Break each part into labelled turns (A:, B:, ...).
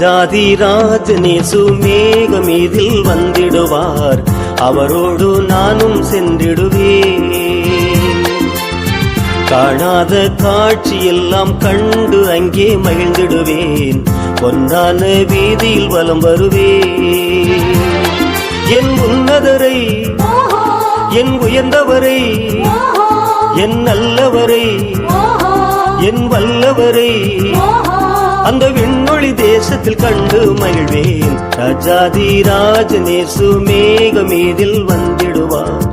A: ராஜாதிராஜனேசு மேகமீதில் வந்திடுவார், அவரோடு நானும் சென்றிடுவேன். காணாத காட்சியெல்லாம் கண்டு அங்கே மகிழ்ந்திடுவேன், பொன்னான வீதியில் வலம் வருவேன். என் உன்னதரை, என் உயர்ந்தவரை, என் நல்லவரை, என் வல்லவரை அந்த விண்ணொளி தேசத்தில் கண்டு மகிழ்வேன். ராஜாதிராஜனேசு மேகமீதில் வந்திடுவார்,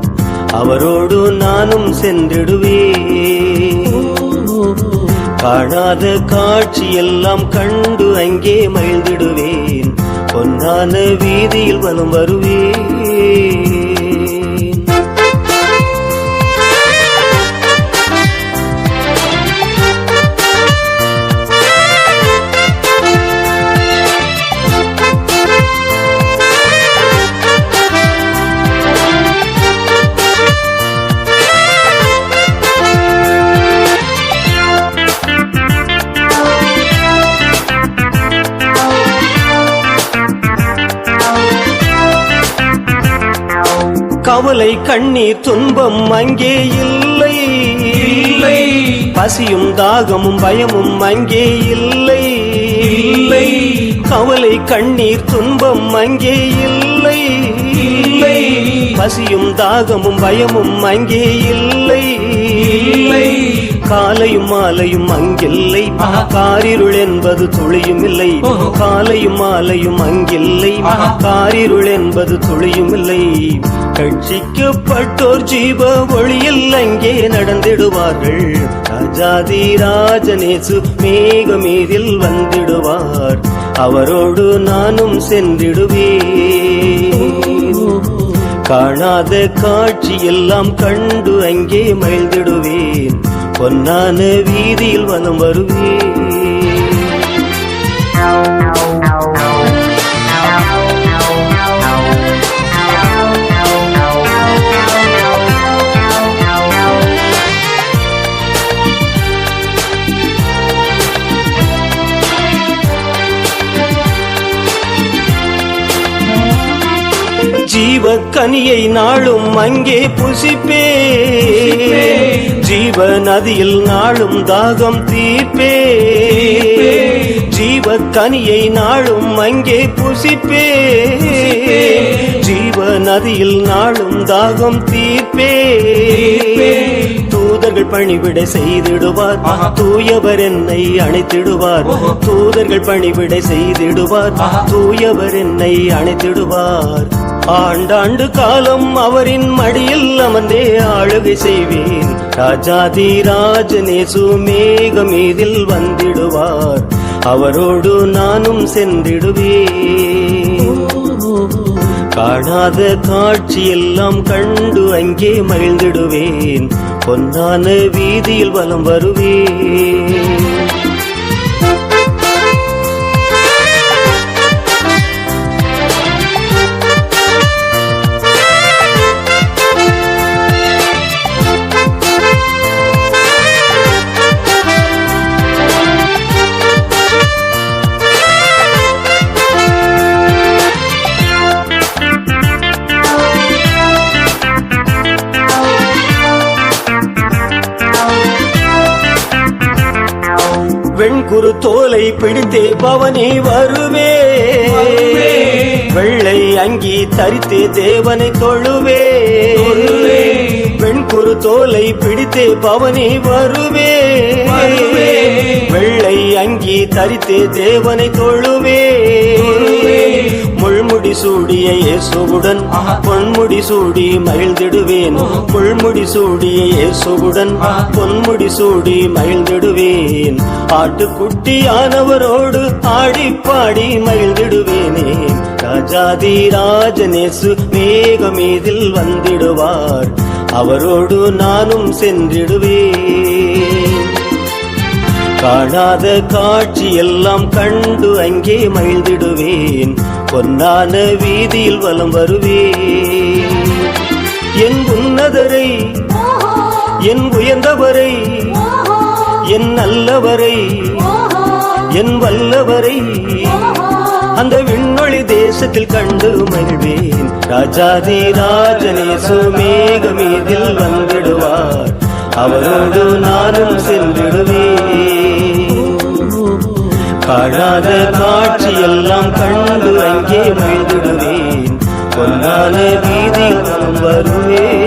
A: அவரோடு நானும் சென்றிடுவேன். காணாத காட்சியெல்லாம் கண்டு அங்கே மகிழ்ந்திடுவேன், பொன்னான வீதியில் வலம் வருவேன். கவலை கண்ணீர் துன்பம் அங்கே இல்லை, பசியும் தாகமும் பயமும் அங்கே இல்லை. கவலை கண்ணீர் துன்பம் அங்கே இல்லை, பசியும் தாகமும் பயமும் அங்கே இல்லை. காலையும் மாலையும் அங்கில்லை, காரிருள் என்பது துளியும் இல்லை. காலையும் மாலையும் அங்கில்லை, காரிருள் என்பது துளியும் இல்லை. ரட்சிக்கப்பட்டோர் ஜீவ ஒளியில் அங்கே நடந்திடுவார்கள். ராஜாதிராஜனேசு மேகமீதில் வந்திடுவார், அவரோடு நானும் சென்றிடுவேன். காணாத காட்சியெல்லாம் கண்டு அங்கே மகிழ்ந்திடுவேன், பொன்னான வீதியில் வலம் வருவேன். ஜீவ கனியை நாளும் அங்கே புசிப்பே, ஜீவ நதியில் நாளும் தாகம் தீர்ப்பே. ஜீவ கனியை நாளும் அங்கே புசிப்பே, ஜீவ நதியில் நாளும் தாகம் தீர்ப்பே. தூதர்கள் பணிவிடை செய்திடுவார், தூயவர் என்னை அணைத்திடுவார். தூதர்கள் பணிவிடை செய்திடுவார், தூயவர் என்னை அணைத்திடுவார். ஆண்டாண்டு காலம் அவரின் மடியில் அமர்ந்தே ஆளுகை செய்வேன். ராஜாதிராஜனேசு மேகமீதில் வந்திடுவார், அவரோடு நானும் சென்றிடுவேன். காணாத காட்சியெல்லாம் கண்டு அங்கே மகிழ்ந்திடுவேன், பொன்னான வீதியில் வலம் வருவேன். வெண்குரு தோலை பிடித்தே பவனி வருவே, வெள்ளை அங்கி தரித்தே தேவனை தொழுவே. வெண்குரு தோலை பிடித்தே பவனி வருவே, வெள்ளை அங்கி தரித்தே தேவனை தொழுவே. முள்முடி சூடிய இயேசுவுடன் பொன்முடி சூடி மகிழ்ந்திடுவேன். முள்முடி சூடிய இயேசுவுடன் பொன்முடி சூடி மகிழ்ந்திடுவேன். ஆட்டுக்குட்டியானவரோடு ஆடி பாடி மகிழ்ந்திடுவேனே. ராஜாதிராஜனேசு மேகமீதில் வந்திடுவார், அவரோடு நானும் சென்றிடுவேன். காணாத காட்சியெல்லாம் கண்டு அங்கே மகிழ்ந்திடுவேன், பொன்னான வீதியில் வலம் வருவேன். என் உன்னதரை, என் உயர்ந்தவரை, என் நல்லவரை, என் வல்லவரை அந்த விண்ணொளி தேசத்தில் கண்டு மகிழ்வேன். ராஜாதி ராஜனேசு மேகமீதில் வந்திடுவார், அவரோடு நானும் சென்றிடுவேன். காணாத காட்சியெல்லாம் கண்டு அங்கே மகிழ்ந்திடுவேன், பொன்னான வீதியில் வருவேன்.